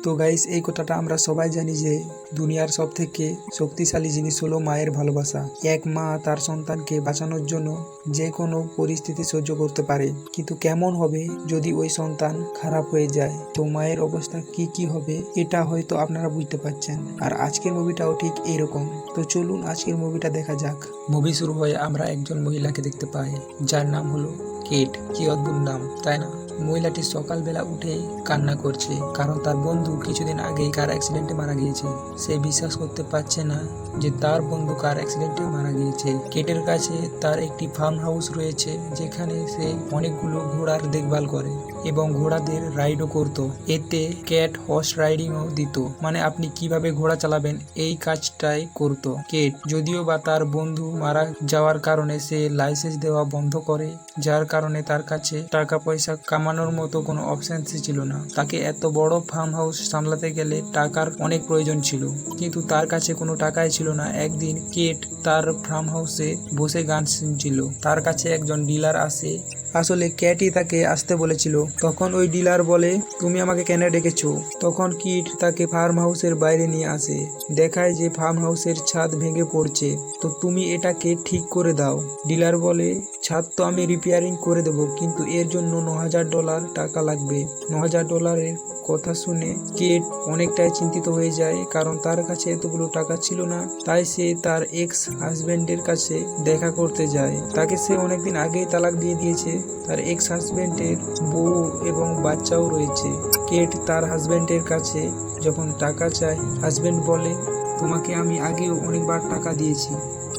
তো গাইস, এই কথাটা আমরা সবাই জানি যে দুনিয়ার সব থেকে শক্তিশালী জিনিস হলো মায়ের ভালোবাসা। এক মা তার সন্তানকে বাঁচানোর জন্য যে কোনো পরিস্থিতি সহ্য করতে পারে, কিন্তু কেমন হবে যদি ওই সন্তান খারাপ হয়ে যায়? তো মায়ের অবস্থা কি হবে এটা হয়তো আপনারা বুঝতে পারছেন। আর আজকের মুভিটাও ঠিক এইরকম। তো চলুন আজকের মুভিটা দেখা যাক। মুভি শুরু হয়ে আমরা একজন মহিলাকে দেখতে পাই, যার নাম হলো কেট। কি অদ্ভুত নাম, তাই না? মহিলাটি সকালবেলা উঠেই কান্না করছে, কারণ তার বন্ধু কিছুদিন আগেই কার অ্যাক্সিডেন্টে মারা গিয়েছে। সে বিশ্বাস করতে পারছে না যে তার বন্ধু কার অ্যাক্সিডেন্টে মারা গিয়েছে। কেটের কাছে তার একটি ফার্ম হাউস রয়েছে, যেখানে সে অনেকগুলো ঘোড়ার দেখভাল করে এবং ঘোড়াদের রাইডও করত। এতে ক্যাট হর্স রাইডিংও দিত, মানে আপনি কিভাবে ঘোড়া চালাবেন এই কাজটাই করত কেট। যদিও বা তার বন্ধু মারা যাওয়ার কারণে সে লাইসেন্স দেওয়া বন্ধ করে, যার কারণে তার কাছে টাকা পয়সা কামানোর মতো কোনো অপশনসই ছিল না। তাকে এত বড় ফার্ম হাউস সামলাতে গেলে টাকার অনেক প্রয়োজন ছিল, কিন্তু তার কাছে কোনো টাকাই ছিল না। একদিন কেট তার ফার্ম হাউসে বসে গান শুনছিল। তার কাছে একজন ডিলার আসে। আসলে ক্যাটই তাকে আসতে বলেছিল। তখন ওই ডিলার বলে, তুমি আমাকে কেন ডেকেছো? তখন কিট তাকে ফার্ম হাউসের বাইরে নিয়ে আসে, দেখায় যে ফার্ম হাউসের ছাদ ভেঙে পড়ছে, তো তুমি এটাকে ঠিক করে দাও। ডিলার বলে, ছাদ তো আমি রিপেয়ারিং করে দেবো, কিন্তু এর জন্য $9,000 টাকা লাগবে। $9,000 কথা শুনে কেট অনেকটাই চিন্তিত হয়ে যায়, কারণ তার কাছে এতগুলো টাকা ছিল না। তাই সে তার এক্স হাজবেন্ডের কাছে দেখা করতে যায়। তাকে সে অনেকদিন আগেই তালাক দিয়ে দিয়েছে। তার এক্স হাজবেন্ডের বউ এবং বাচ্চাও রয়েছে। কেট তার হাজবেন্ডের কাছে যখন টাকা চায়, হাজবেন্ড বলে, তোমাকে আমি আগেও অনেকবার টাকা দিয়েছি,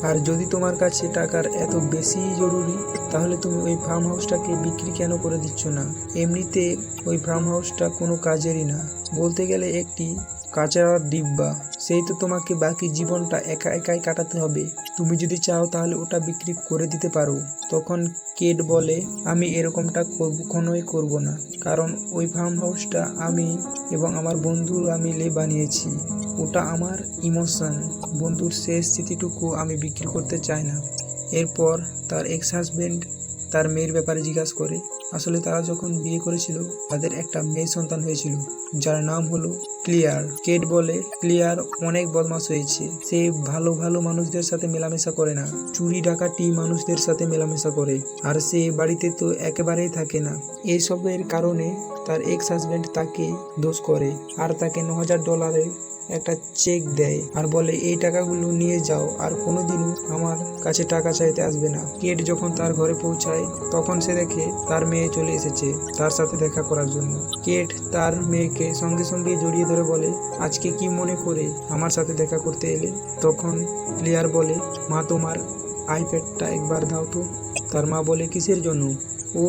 আর যদি তোমার কাছে টাকার এত বেশি জরুরি, তাহলে তুমি ওই ফার্ম হাউসটাকে বিক্রি কেন করে দিচ্ছ না? এমনিতে ওই ফার্ম হাউসটা কোনো কাজেরই না, বলতে গেলে একটি কাঁচা ডিব্বা। সেই তো তোমাকে বাকি জীবনটা একা একাই কাটাতে হবে। তুমি যদি চাও তাহলে ওটা বিক্রি করে দিতে পারো। তখন কেট বলে, আমি এরকমটা কখনোই করব না, কারণ ওই ফার্ম হাউসটা আমি এবং আমার বন্ধুরা মিলে বানিয়েছি। ওটা আমার ইমোশন। বন্ধুর শেষ স্মৃতিটুকু আমি বিক্রি করতে চাই না। এরপর তার এক্স হাজবেন্ড তার মেয়ের ব্যাপারে জিজ্ঞাসা করে। আসলে তারা যখন বিয়ে করেছিল, তাদের একটা মেয়ে সন্তান হয়েছিল, যার নাম হলো ক্লিয়ার। কেট বলে, ক্লিয়ার অনেক বদমাশ হয়েছে। সে ভালো ভালো মানুষদের সাথে মেলামেশা করে না, চুরি ডাকাতি মানুষদের সাথে মেলামেশা করে, আর সে বাড়িতে তো একেবারেই থাকে না। এইসবের কারণে তার এক্স হাজবেন্ড তাকে দোষ করে, আর তাকে $9,000 একটা চেক দেয়, আর বলে, এই টাকাগুলো নিয়ে যাও, আর কোনোদিনও আমার কাছে টাকা চাইতে আসবে না। কেট যখন তার ঘরে পৌঁছায়, তখন সে দেখে তার মেয়ে চলে এসেছে তার সাথে দেখা করার জন্য। কেট তার মেয়েকে সঙ্গে সঙ্গে জড়িয়ে ধরে বলে, আজকে কি মনে করে আমার সাথে দেখা করতে এলে? তখন ক্লিয়ার বলে, মা, তোমার আইপ্যাডটা একবার দাও তো। তার মা বলে, কিসের জন্য? ও,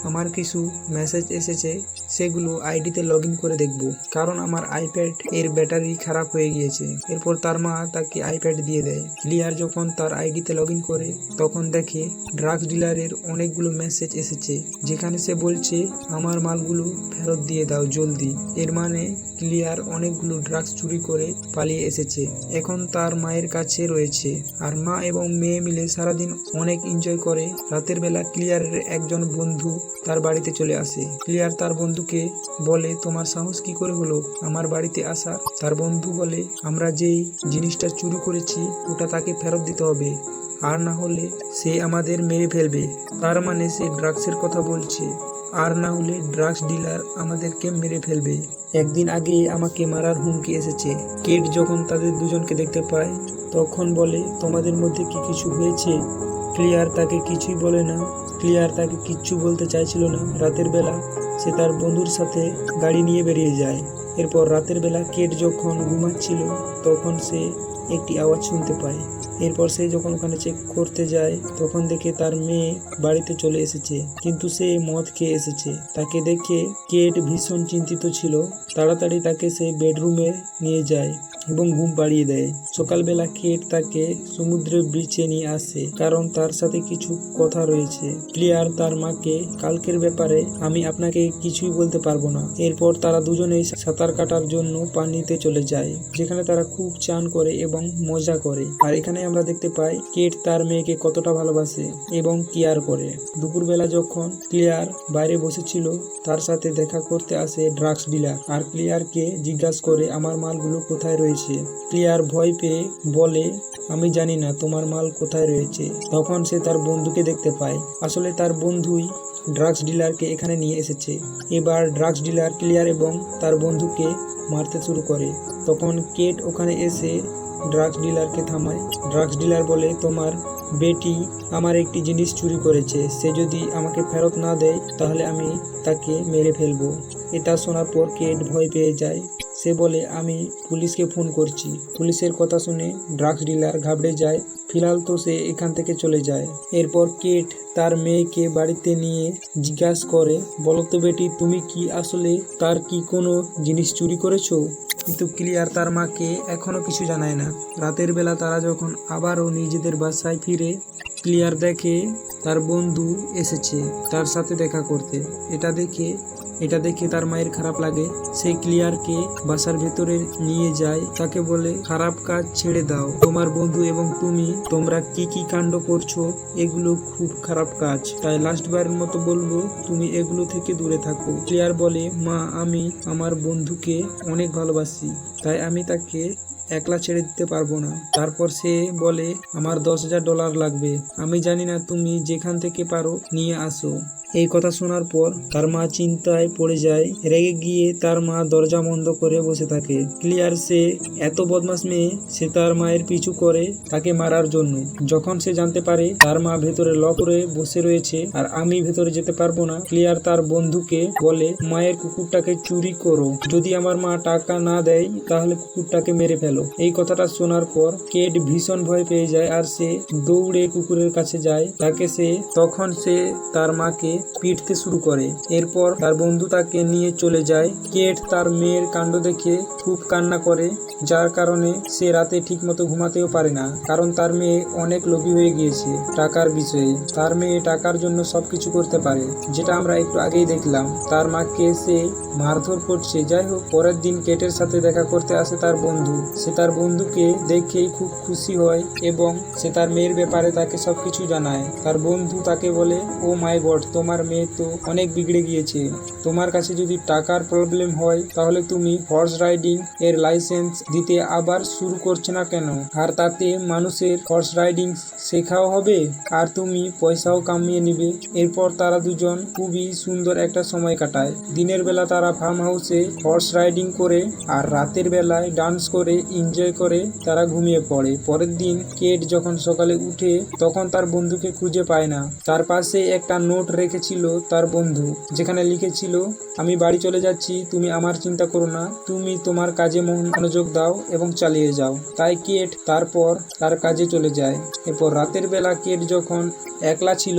আমার কিছু মেসেজ এসেছে, সেগুলো আইডিতে লগ ইন করে দেখব, কারণ আমার আইপ্যাড এর ব্যাটারি খারাপ হয়ে গিয়েছে। এরপর তার মা তাকে আইপ্যাড দিয়ে দেয়। ক্লিয়ার যখন তার আইডিতে লগ ইন করে, তখন দেখে ড্রাগস ডিলারের অনেকগুলো মেসেজ এসেছে, যেখানে সে বলছে, আমার মালগুলো ফেরত দিয়ে দাও জলদি। এর মানে ক্লিয়ার অনেকগুলো ড্রাগস চুরি করে পালিয়ে এসেছে, এখন তার মায়ের কাছে রয়েছে। আর মা এবং মেয়ে মিলে সারাদিন অনেক এনজয় করে। রাতের বেলা ক্লিয়ারের একজন বন্ধু তার বাড়িতে চলে আসে। ক্লিয়ার তার বন্ধুকে বলে, তোমার সাহস কি করে হলো আমার বাড়িতে আসার? তার বন্ধু বলে, আমরা যেই জিনিসটা চুরি করেছি ওটা তাকে ফেরত দিতে হবে, আর না হলে সে আমাদের মেরে ফেলবে। তার মানে সে ড্রাগসের কথা বলছে, আর না হলে ড্রাগস ডিলার আমাদেরকে মেরে ফেলবে। একদিন আগে আমাকে মারার হুমকি এসেছে। কেট যখন তাদের দুজনকে দেখতে পায়, তখন বলে, তোমাদের মধ্যে কি কিছু হয়েছে? ক্লিয়ার তাকে কিছুই বলে না। ক্লিয়ার তাকে কিচ্ছু বলতে চাইছিল না। রাতের বেলা সে তার বন্ধুর সাথে গাড়ি নিয়ে বেরিয়ে যায়। এরপর রাতের বেলা কেট যখন ঘুমাচ্ছিল, তখন সে একটি আওয়াজ শুনতে পায়। এরপর সে যখন ওখানে চেক করতে যায়, তখন দেখে তার মেয়ে বাড়িতে চলে এসেছে, কিন্তু সে মদ খেয়ে এসেছে। তাকে দেখে কেট ভীষণ চিন্তিত ছিল। তাড়াতাড়ি তাকে সে বেডরুমে নিয়ে যায় এবং ঘুম পাড়িয়ে দেয়। সকালবেলা কেট তাকে সমুদ্রের ব্রিজে নিয়ে আসে, কারণ তার সাথে কিছু কথা রয়েছে। ক্লিয়ার তার মাকে, কালকের ব্যাপারে আমি আপনাকে কিছুই বলতে পারবো না। এরপর তারা দুজনেই সাঁতার কাটার জন্য পানিতে চলে যায়, যেখানে তারা খুব চান করে এবং মজা করে। আর এখানে আমরা দেখতে পাই কেট তার মেয়েকে কতটা ভালোবাসে এবং কেয়ার করে। দুপুরবেলা যখন ক্লিয়ার বাইরে বসেছিল, তার সাথে দেখা করতে আসে ড্রাগস ডিলার আর ক্লিয়ারকে জিজ্ঞাসা করে আমার মালগুলো কোথায় রয়েছে। ক্লিয়ার ভয় পেয়ে বলে, আমি জানি না তোমার মাল কোথায় রয়েছে। তখন সে তার বন্ধুকে দেখতে পায়। আসলে তার বন্ধুই ড্রাগস ডিলারকে এখানে নিয়ে এসেছে। এবার ড্রাগস ডিলার ক্লিয়ার এবং তার বন্ধুকে মারতে শুরু করে। তখন কেট ওখানে এসে ড্রাগস ডিলারকে থামায়। ড্রাগস ডিলার বলে, তোমার বেটি আমার একটি জিনিস চুরি করেছে, সে যদি আমাকে ফেরত না দেয় তাহলে আমি তাকে মেরে ফেলবো। এটা শোনার পর কেট ভয় পেয়ে যায়। সে বলে, আমি পুলিশকে ফোন করছি। পুলিশের কথা শুনে ড্রাগস ডিলার ঘাবড়ে যায়। ফিলহাল তো সে এখান থেকে চলে যায়। এরপর কেট তার মেয়েকে বাড়িতে নিয়ে জিজ্ঞাসা করে, বলো তো বেটি, তুমি কি আসলে তার কি কোনো জিনিস চুরি করেছো? কিন্তু ক্লিয়ার তার মাকে এখনো কিছু জানায় না। রাতের বেলা তারা যখন আবারও নিজেদের বাসায় ফিরে, ক্লিয়ার দেখে তার বন্ধু এসেছে তার সাথে দেখা করতে। এটা দেখে তার মায়ের খারাপ লাগে। সে ক্লিয়ারকে বাসার ভেতরে নিয়ে যায়। তাকে বলে, খারাপ কাজ ছেড়ে দাও, তোমার বন্ধু এবং তোমরা কি কাণ্ড করছো, এগুলো খুব খারাপ কাজ। তাই লাস্টবারের মতো বলবো, তুমি এগুলো থেকে দূরে থাকো। ক্লিয়ার বলে, মা, আমি আমার বন্ধুকে অনেক ভালোবাসি, তাই আমি তাকে একলা ছেড়ে দিতে পারবো না। তারপর সে বলে, আমার $10,000 লাগবে, আমি জানি না, তুমি যেখান থেকে পারো নিয়ে আসো। এই কথা শোনার পর তার মা চিন্তায় পড়ে যায়। রেগে গিয়ে তার মা দরজা বন্ধ করে বসে থাকে। ক্লিয়ার সে এত বদমাশ মেয়ে, সে তার মায়ের পিছু করে তাকে মারার জন্য। যখন সে জানতে পারে তার মা ভেতরে লক করে বসে রয়েছে আর আমি ভেতরে যেতে পারবো না, ক্লিয়ার তার বন্ধুকে বলে, মায়ের কুকুরটাকে চুরি করো, যদি আমার মা টাকা না দেয় তাহলে কুকুরটাকে মেরে ফেলো। এই কথাটা শোনার পর কেট ভীষণ ভয় পেয়ে যায় আর সে দৌড়ে কুকুরের কাছে যায়। তখন সে তার মাকে পিটতে শুরু করে। এরপর তার বন্ধু তাকে নিয়ে চলে যায়। কেট তার মেয়ের কাণ্ড দেখে খুব কান্না করে, যার কারণে সে রাতে ঠিকমতো ঘুমাতেও পারে না, কারণ তার মেয়ে অনেক লোভী হয়ে গিয়েছে টাকার বিষয়ে। তার মেয়ে টাকার জন্য সবকিছু করতে পারে, যেটা আমরা একটু আগেই দেখলাম। তার মাকে সে মারধর করছে। যাই হোক, পরের দিন কেটের সাথে দেখা করতে আসে তার বন্ধু। সে তার বন্ধুকে দেখেই খুব খুশি হয় এবং সে তার মেয়ের ব্যাপারে তাকে সবকিছু জানায়। তার বন্ধু তাকে বলে, ও মাই গড, তোমার মেয়ে তো অনেক বিগড়ে গিয়েছে। তোমার কাছে যদি টাকার প্রবলেম হয় তাহলে তুমি হর্স রাইডিং এর লাইসেন্স দিতে আবার শুরু করছো না কেন? আর তাতে মানুষের হর্স রাইডিং শেখাও হবে আর তুমি পয়সাও কামিয়ে নিবে। এরপর তারা দুজন খুবই সুন্দর একটা সময় কাটায়। দিনের বেলা তারা ফার্ম হাউসে হর্স রাইডিং করে আর রাতের বেলায় ডান্স করে এনজয় করে তারা ঘুমিয়ে পড়ে। পরের দিন কেট যখন সকালে উঠে তখন তার বন্ধুকে খুঁজে পায় না। তার পাশে একটা নোট রেখেছিল তার বন্ধু, যেখানে লিখেছিল, আমি বাড়ি চলে যাচ্ছি, তুমি আমার চিন্তা করো না, তুমি তোমার কাজে মনোযোগ দাও এবং চালিয়ে যাও। তাই কেট তারপর তার কাজে চলে যায়। এরপর রাতের বেলা কেট যখন একলা ছিল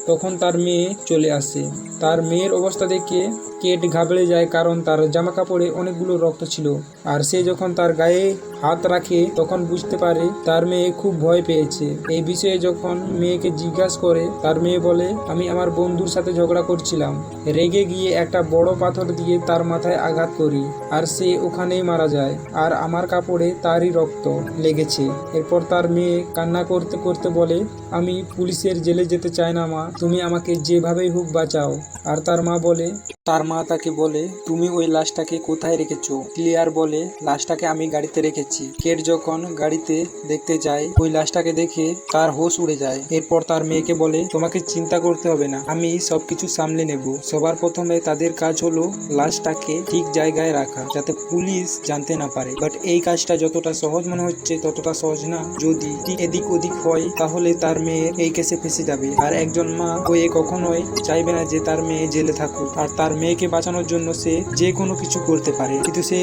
তখন তার মেয়ে চলে আসে। তার মেয়ের অবস্থা দেখে কেট ঘাবড়ে যায়, কারণ তার জামা কাপড়ে অনেকগুলো রক্ত ছিল। আর সে যখন তার গায়ে হাত রাখে তখন বুঝতে পারে তার মেয়ে খুব ভয় পেয়েছে। এই বিষয়ে যখন মেয়েকে জিজ্ঞাসা করে, তার মেয়ে বলে, আমি আমার বন্ধুর সাথে ঝগড়া করছিলাম, রেগে গিয়ে একটা বড় পাথর দিয়ে তার মাথায় আঘাত করি আর সে ওখানেই মারা যায় আর আমার কাপড়ে তারই রক্ত লেগেছে। এরপর তার মেয়ে কান্না করতে করতে বলে, আমি পুলিশের জেলে যেতে চাই না মা, তুমি আমাকে যেভাবেই হোক বাঁচাও। আর তার মা তাকে বলে, তুমি ওই লাশটাকে কোথায় রেখেছো? ক্লিয়ার বলে, লাশটাকে আমি গাড়িতে রেখেছি। কেট যখন গাড়িতে দেখতে যায় ওই লাশটাকে দেখে তার হোশ উড়ে যায়। এরপর তার মেয়েকে বলে, তোমাকে চিন্তা করতে হবে না, আমি সবকিছু সামলে নেব। সবার প্রথমে তাদের কাজ হলো লাশটাকে ঠিক জায়গায় রাখা, যাতে পুলিশ জানতে না পারে। বাট এই কাজটা যতটা সহজ মনে হচ্ছে ততটা সহজ না। যদি এদিক ওদিক হয় তাহলে তার মেয়ের এই কেসে ফেসে যাবে। আর একজন মা হয়ে কখনোই চাইবে না যে তার মেয়ে জেলে থাকুক। আর তার মেয়েকে বাঁচানোর জন্য সে যে কোনো কিছু করতে পারে, কিন্তু সে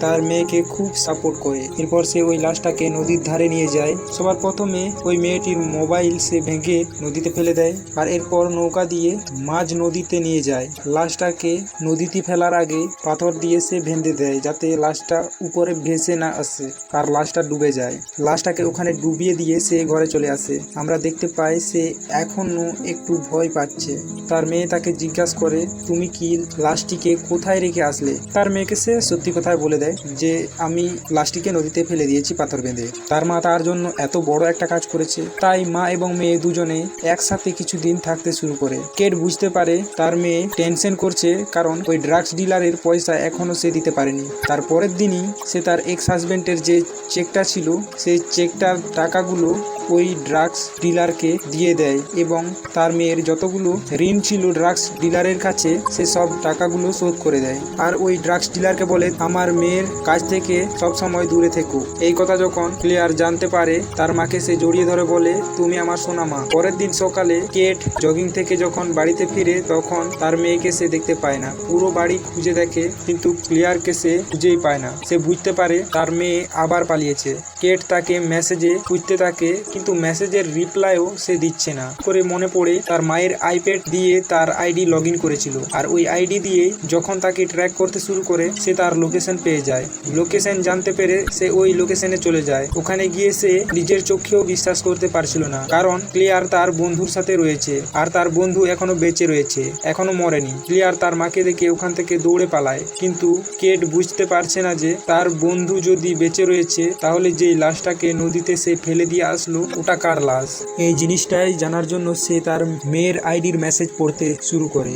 তার মেয়েকে খুব সাপোর্ট করে। এরপর সে ওই লাশটাকে নদীর ধারে নিয়ে যায়। সবার প্রথমে ওই মেয়েটির মোবাইল সে ভেঙে নদীতে ফেলে দেয় আর এরপর নৌকা দিয়ে মাঝ নদীতে নিয়ে যায়। লাশটাকে নদীতে ফেলার আগে পাথর দিয়ে সে বেঁধে দেয়, যাতে লাশটা উপরে ভেসে না আসে আর লাশটা ডুবে যায়। লাশটাকে ওখানে ডুবিয়ে দিয়ে সে ঘরে চলে আসে। আমরা দেখতে পায় সে এখনো একটু ভয় পাচ্ছে। তার মেয়ে তাকে জিজ্ঞাসা করে, তুমি কি লাশটিকে কোথায় রেখে আসলে? তার মেয়েকে সে সত্যি কথাই বলে দেয় যে আমি লাশটিকে নদীতে ফেলে দিয়েছি পাথর বেঁধে। তার মা তার জন্য এত বড় একটা কাজ করেছে, তাই মা এবং মেয়ে দুজনে একসাথে কিছুদিন থাকতে শুরু করে। কেট বুঝতে পারে তার মেয়ে টেনশন করছে, কারণ ওই ড্রাগস ডিলারের পয়সা এখনো সে দিতে পারেনি। তার পরের দিনই সে তার এক্স হাজবেন্ডের যে চেকটা ছিল সেই চেকটার টাকাগুলো ওই ড্রাগস ডিলারকে দিয়ে দেয় এবং তার মেয়ের যতগুলো ঋণ ছিল ড্রাগস ডিলারের কাছে সে সব টাকাগুলো শোধ করে দেয়। আর ওই ড্রাগস ডিলারকে বলে, আমার মেয়ের কাছ থেকে সব সময় দূরে থেকো। এই কথা যখন ক্লিয়ার জানতে পারে, তার মাকে সে জড়িয়ে ধরে বলে, তুমি আমার সোনা মা। পরের দিন সকালে কেট জগিং থেকে যখন বাড়িতে ফিরে তখন তার মেয়েকে সে দেখতে পায় না। পুরো বাড়ি খুঁজে দেখে কিন্তু ক্লিয়ারকে সে খুঁজেই পায় না। সে বুঝতে পারে তার মেয়ে আবার পালিয়েছে। কেট তাকে মেসেজে খুঁজতে থাকে কিন্তু মেসেজের রিপ্লাইও সে দিচ্ছে না। করে মনে পড়ে তার মায়ের আইপ্যাড দিয়ে তার আইডি লগ ইন করেছিল, আর ওই আইডি দিয়ে যখন তাকে ট্র্যাক করতে শুরু করে সে তার লোকেশন পেয়ে যায়। লোকেশন জানতে পেরে সে ওই লোকেশনে চলে যায়। ওখানে গিয়ে সে নিজের চোখেও বিশ্বাস করতে পারছিল না, কারণ ক্লিয়ার তার বন্ধুর সাথে রয়েছে আর তার বন্ধু এখনো বেঁচে রয়েছে, এখনো মরেনি। ক্লিয়ার তার মাকে দেখে ওখান থেকে দৌড়ে পালায়, কিন্তু কেট বুঝতে পারছে না যে তার বন্ধু যদি বেঁচে রয়েছে তাহলে যে লাশটাকে নদীতে সে ফেলে দিয়ে আসলো ওটা কার লাশ। এই জিনিসটাই জানার জন্য সে তার মেয়ের আইডির মেসেজ পড়তে শুরু করে,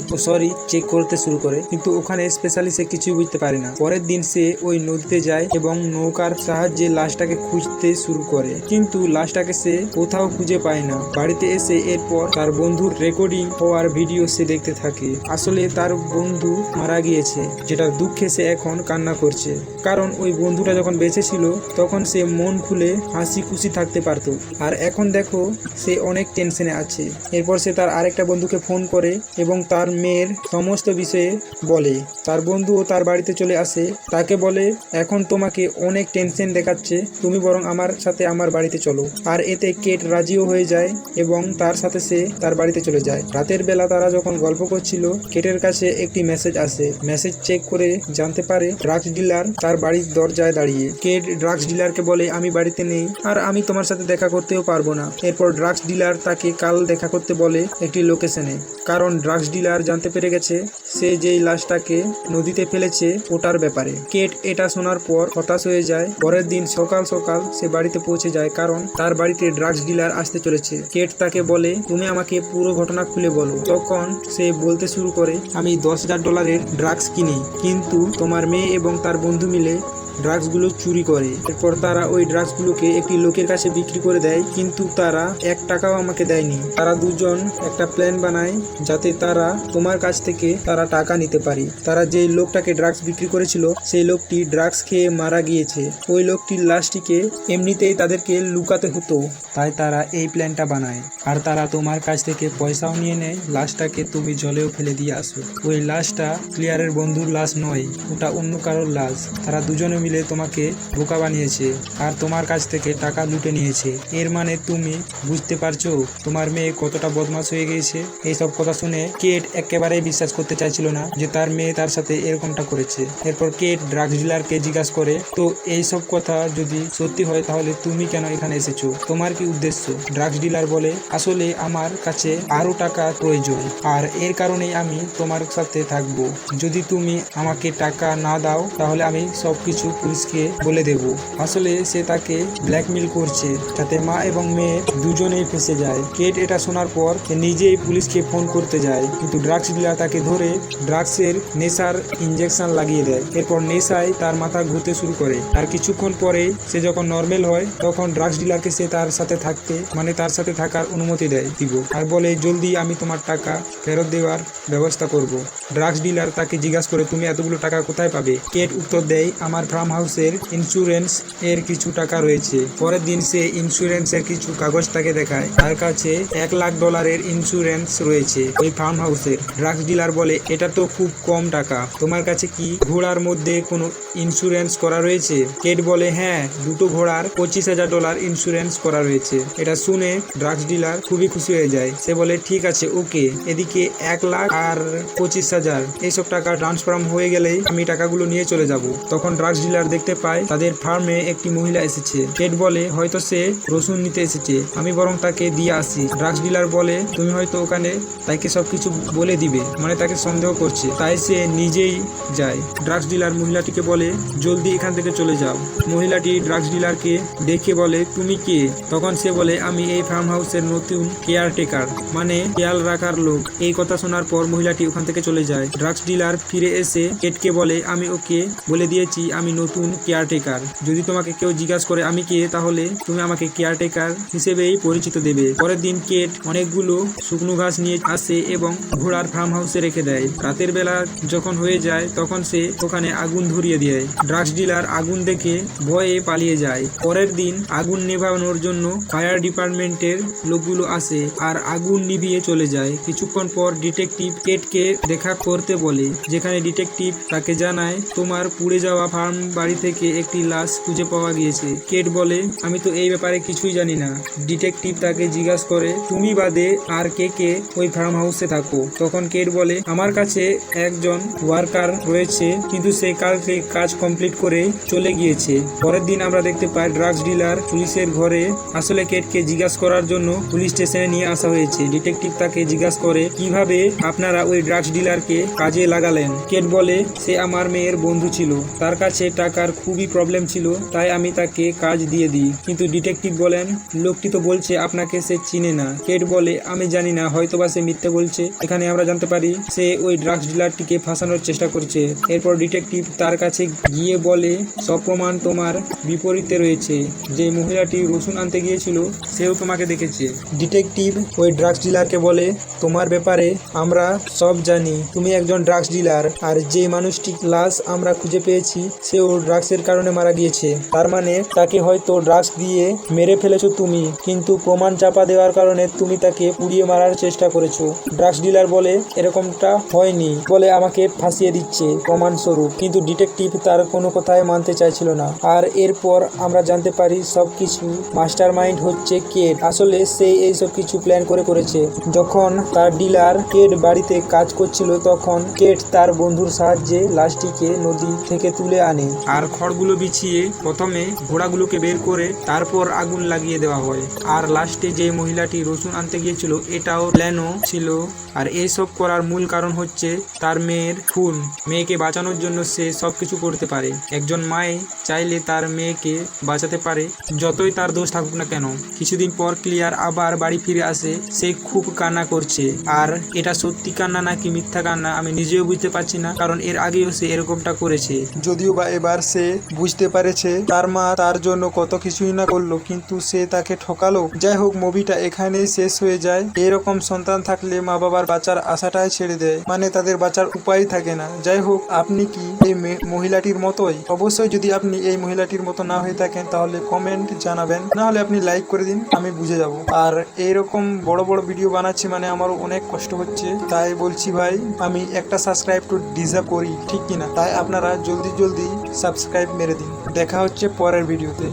চেক করতে শুরু করে, কিন্তু ওখানে স্পেশালি সে কিছুই বুঝতে পারে না। পরের দিন সে ওই নদীতে যায় এবং নৌকার সাহায্যে লাশটাকে খুঁজতে শুরু করে, কিন্তু লাশটাকে সে কোথাও খুঁজে পায় না। বাড়িতে এসে এরপর তার বন্ধুর রেকর্ডিং হওয়ার ভিডিও সে দেখতে থাকে। আসলে তার বন্ধু মারা গিয়েছে, যেটা দুঃখে সে এখন কান্না করছে, কারণ ওই বন্ধুটা যখন বেঁচে ছিল তখন সে মন খুলে হাসি খুশি থাকতে পারতো, আর এখন দেখো সে অনেক টেনশনে আছে। এরপর সে তার আরেকটা বন্ধুকে ফোন করে এবং তার মেয়ের সমস্ত বিষয়ে বলে। তার বন্ধুও তার বাড়িতে চলে আসে, তাকে বলে, এখন তোমাকে অনেক টেনশন দেখাচ্ছে, তুমি বরং আমার সাথে আমার বাড়িতে চলো। আর এতে কেট রাজিও হয়ে যায় এবং তার সাথে সে তার বাড়িতে চলে যায়। রাতের বেলা তারা যখন গল্প করছিল, কেটের কাছে একটি মেসেজ আসে। মেসেজ চেক করে জানতে পারে ড্রাগস ডিলার তার বাড়ির দরজায় দাঁড়িয়ে। কেট ড্রাগস ডিলারকে বলে, আমি বাড়িতে নেই আর আমি তোমার সাথে দেখা করতেও পারবো না। এরপর ড্রাগস ডিলার তাকে কাল দেখা করতে বলে একটি লোকেশনে, কারণ ড্রাগস ডিলার জানতে পেরে গেছে সে যেই লাশটাকে নদীতে ফেলেছে ওটার ব্যাপারে। কেট এটা শোনার পর হতাশ হয়ে যায়। পরের দিন সকাল সকাল সে বাড়িতে পৌঁছে যায়, কারণ তার বাড়িতে ড্রাগস ডিলার আসতে চলেছে। কেট তাকে বলে, তুমি আমাকে পুরো ঘটনা খুলে বলো। তখন সে বলতে শুরু করে, আমি $10,000 ড্রাগস কিনি, কিন্তু তোমার মেয়ে এবং তার বন্ধু মিলে ড্রাগসগুলো চুরি করে। এরপর তারা ওই ড্রাগসগুলোকে একটি লোকের কাছে বিক্রি করে দেয়, কিন্তু তারা $1 আমাকে দেয়নি। তারা দুজন একটা প্ল্যান বানায় যাতে তারা তোমার কাছ থেকে তারা টাকা নিতে পারে। তারা যেই লোকটাকে ড্রাগস বিক্রি করেছিল সেই লোকটি ড্রাগস খেয়ে মারা গিয়েছে। ওই লোকটির লাশটিকে এমনিতেই তাদেরকে লুকাতে হতো, তাই তারা এই প্ল্যানটা বানায়। আর তারা তোমার কাছ থেকে পয়সাও নিয়ে নেয়, লাশটাকে তুমি জলেও ফেলে দিয়ে আসো। ওই লাশটা ক্লিয়ারের বন্ধুর লাশ নয়, ওটা অন্য কারোর লাশ। তারা দুজনে মিলে তোমাকে বোকা বানিয়েছে আর তোমার কাছ থেকে টাকা লুটে নিয়েছে। এর মানে তুমি বুঝতে পারছো তোমার মেয়ে কতটা বদমাশ হয়ে গিয়েছে। এইসব কথা শুনে কেট একেবারেই বিশ্বাস করতে চাইছিল না যে তার মেয়ে তার সাথে এরকমটা করেছে। এরপর কেট ড্রাগস ডিলারকে জিজ্ঞাসা করে, তো এইসব কথা যদি সত্যি হয় তাহলে তুমি কেন এখানে এসেছো, তোমার কি উদ্দেশ্য? ড্রাগস ডিলার বলে, আসলে আমার কাছে আরো টাকা প্রয়োজন আর এর কারণেই আমি তোমার সাথে থাকবো। যদি তুমি আমাকে টাকা না দাও তাহলে আমি সবকিছু পুলিশকে বলে দেব। আসলে সে তাকে ব্ল্যাকমেল করছে যাতে মা এবং মেয়ে দুজনেই ফেঁসে যায়। কেট এটা শোনার পর সে নিজেই পুলিশকে ফোন করতে যায়, কিন্তু ড্রাগস ডিলার তাকে ধরে ড্রাগসের নেশার ইঞ্জেকশন লাগিয়ে দেয়। এরপর নেশায় তার মাথা ঘুরতে শুরু করে। আর কিছুক্ষণ পরে সে যখন নর্মাল হয় তখন ড্রাগস ডিলারকে সে তার সাথে তার সাথে থাকার অনুমতি দিব আর বলে, জলদি আমি তোমার টাকা ফেরত দেওয়ার ব্যবস্থা করব। ড্রাগস ডিলার তাকে জিজ্ঞাসা করে, তুমি এতগুলো টাকা কোথায় পাবে? কেট উত্তর দেয়, আমার ফার্ম হাউসের ইন্স্যুরেন্স এর কিছু টাকা রয়েছে। পরের দিন সে ইন্স্যুরেন্সের কিছু কাগজ তাকে দেখায়, তার কাছে $1,00,000 ইন্স্যুরেন্স রয়েছে ওই ফার্ম হাউসের। ড্রাগস ডিলার বলে, এটা তো খুব কম টাকা, তোমার কাছে কি ঘোড়ার মধ্যে কোনো ইন্স্যুরেন্স করা রয়েছে? কেট বলে, হ্যাঁ, 2 ঘোড়ার $25,000 ইন্স্যুরেন্স করা রয়েছে। এটা শুনে ড্রাগস ডিলার খুবই খুশি হয়ে যায়। সে বলে, ঠিক আছে, ওকে, এদিকে 1,00,000 আর 25,000 এইসব টাকা ট্রান্সফার হয়ে গেলেই আমি টাকাগুলো নিয়ে চলে যাব। তখন ড্রাগস ডিলার দেখতে পায় তাদের ফার্মে একটি মহিলা এসেছে। কেট বলে হয়তো সে রসুন নিতে এসেছে, আমি বরং তাকে দিয়ে আসি। ড্রাগস ডিলার বলে তুমি হয়তো ওখানে তাকে সবকিছু বলে দিবে, মানে তাকে সন্দেহ করছে, তাই সে নিজেই যায়। ড্রাগস ডিলার মহিলাটিকে বলে জলদি এখান থেকে চলে যাও। মহিলাটি ড্রাগস ডিলারকে দেখে বলে তুমি কে? তখন সে বলে আমি এই ফার্ম হাউসের নতুন কেয়ারটেকার, মানে খেয়াল রাখার লোক। এই কথা শোনার পর মহিলাটি ওখান থেকে চলে যায়। ড্রাগস ডিলার ফিরে এসে কেটকে বলে আমি ওকে বলে দিয়েছি আমি নতুন কেয়ারটেকার, যদি তোমাকে কেউ জিজ্ঞাসা করে আমি কে, তাহলে তুমি আমাকে কেয়ারটেকার হিসেবেই পরিচিত দেবে। পরের দিন কেট অনেকগুলো শুকনো ঘাস নিয়ে আসে এবং ঘোড়ার ফার্ম হাউসে রেখে দেয়। রাতের বেলা যখন হয়ে যায় তখন সে ওখানে আগুন ধরিয়ে দেয়। ড্রাগস ডিলার আগুন দেখে ভয়ে পালিয়ে যায়। পরের দিন আগুন নেভানোর জন্য ফায়ার ডিপার্টমেন্টের লোকগুলো আসে আর আগুন নিভিয়ে চলে যায়। কিছুক্ষণ পর ডিটেকটিভ কেটকে দেখা করতে বলে, যেখানে ডিটেকটিভ তাকে জানায় তোমার পুড়ে যাওয়া ফার্ম বাড়ি থেকে একটি লাশ খুঁজে পাওয়া গিয়েছে। কেট বলে আমি তো এই ব্যাপারে কিছুই জানি না। ডিটেকটিভ তাকে জিজ্ঞাসা করে তুমি বাদে আর কে কে ওই ফার্ম হাউসে থাকো? তখন কেট বলে আমার কাছে একজন ওয়ার্কার রয়েছে, কিন্তু সে কালকে কাজ কমপ্লিট করে চলে গিয়েছে। পরের দিন আমরা দেখতে পাই ড্রাগস ডিলার পুলিশের ঘরে। আসলে কেটকে জিজ্ঞাসা করার জন্য পুলিশ স্টেশনে নিয়ে আসা হয়েছে। ডিটেকটিভ তাকে জিজ্ঞাসা করে কিভাবে আপনারা ওই ড্রাগস ডিলারকে কাজে লাগালেন? কেট বলে সে আমার মেয়ের বন্ধু ছিল, তার কাছে টাকার খুবই প্রবলেম ছিল, তাই আমি তাকে কাজ দিয়ে দিই। কিন্তু ডিটেকটিভ বলেন লোকটি তো বলছে আপনাকে সে চিনে না। কেট বলে আমি জানি না, হয়তোবা সে মিথ্যে বলছে। এখানে আমরা জানতে পারি সে ওই ড্রাগস ডিলারটিকে ফাঁসানোর চেষ্টা করছে। এরপর ডিটেকটিভ তার কাছে গিয়ে বলে সব প্রমাণ তোমার বিপরীতে রয়েছে, যে মহিলাটি রসুন আনতে গিয়েছিল সেও তোমাকে দেখেছে। ডিটেকটিভ ওই ড্রাগস ডিলারকে বলে তোমার ব্যাপারে আমরা সব জানি, তুমি একজন ড্রাগস ডিলার, আর যে মানুষটি লাশ আমরা খুঁজে পেয়েছি সেও ড্রাগসের কারণে মারা গিয়েছে। তার মানে তাকে হয়তো ড্রাগস দিয়ে মেরে ফেলেছো তুমি, কিন্তু প্রমাণ চাপা দেওয়ার কারণে তুমি তাকে পুড়িয়ে মারার চেষ্টা করেছো। ড্রাগস ডিলার বলে এরকমটা হয়নি, বলে আমাকে ফাঁসিয়ে দিচ্ছে প্রমাণ স্বরূপ। কিন্তু ডিটেকটিভ তার কোনো কথাই মানতে চাইছিল না। আর এরপর আমরা জানতে পারি সবকিছু মাস্টার মাইন্ড হচ্ছে কেট। আসলে সে এইসব কিছু প্ল্যান করেছে। যখন তার ডিলার কেট বাড়িতে কাজ করছিল তখন কেট তার বন্ধুর সাহায্যে লাশটিকে নদী থেকে তুলে আনে, আর খড়গুলো বিছিয়ে প্রথমে ঘোড়াগুলোকে বের করে তারপর আগুন লাগিয়ে দেওয়া হয়। আর লাস্টে যে মহিলাটি রসুন আনতে গিয়েছিল এটাও প্ল্যানও ছিল। আর এইসব করার মূল কারণ হচ্ছে তার মেয়ের খুন। মেয়েকে বাঁচানোর জন্য সে সবকিছু করতে পারে। একজন মায়ে চাইলে তার মেয়েকে বাঁচাতে পারে, যতই তার দোষ থাকুক না কেন। কিছুদিন পর ক্লিয়ার আবার বাড়ি ফিরে আসে। সে খুব কান্না করছে, আর এটা সত্যি কান্না নাকি মিথ্যা কান্না আমি নিজেও বুঝতে পারছি না, কারণ এর আগেও সে এরকমটা করেছে। যদিও বা এবার সে বুঝতে পারেছে তার মা তার জন্য কত কিছুই না করলো, কিন্তু সে তাকে ঠকালো। যাই হোক, মুভিটা এখানেই শেষ হয়ে যায়। এরকম সন্তান থাকলে মা বাবার বাঁচার আশাটাই ছেড়ে দেয়, মানে তাদের বাঁচার উপায় থাকে না। যাই হোক, আপনি কি এই মহিলাটির মতোই? অবশ্যই যদি আপনি এই মহিলাটির মতো না হয়ে থাকেন তাহলে কমেন্ট জানাবেন, না হলে আপনি লাইক করে দিন, আমি বুঝে যাব। আর এইরকম বড় বড় ভিডিও বানাচ্ছি মানে আমারও অনেক কষ্ট হচ্ছে, তাই বলছি ভাই আমি একটা সাবস্ক্রাইব তো ডিজার্ভ করি, ঠিক কিনা? তাই আপনারা জলদি সাবস্ক্রাইব মেরে দিন। দেখা হচ্ছে পরের ভিডিওতে।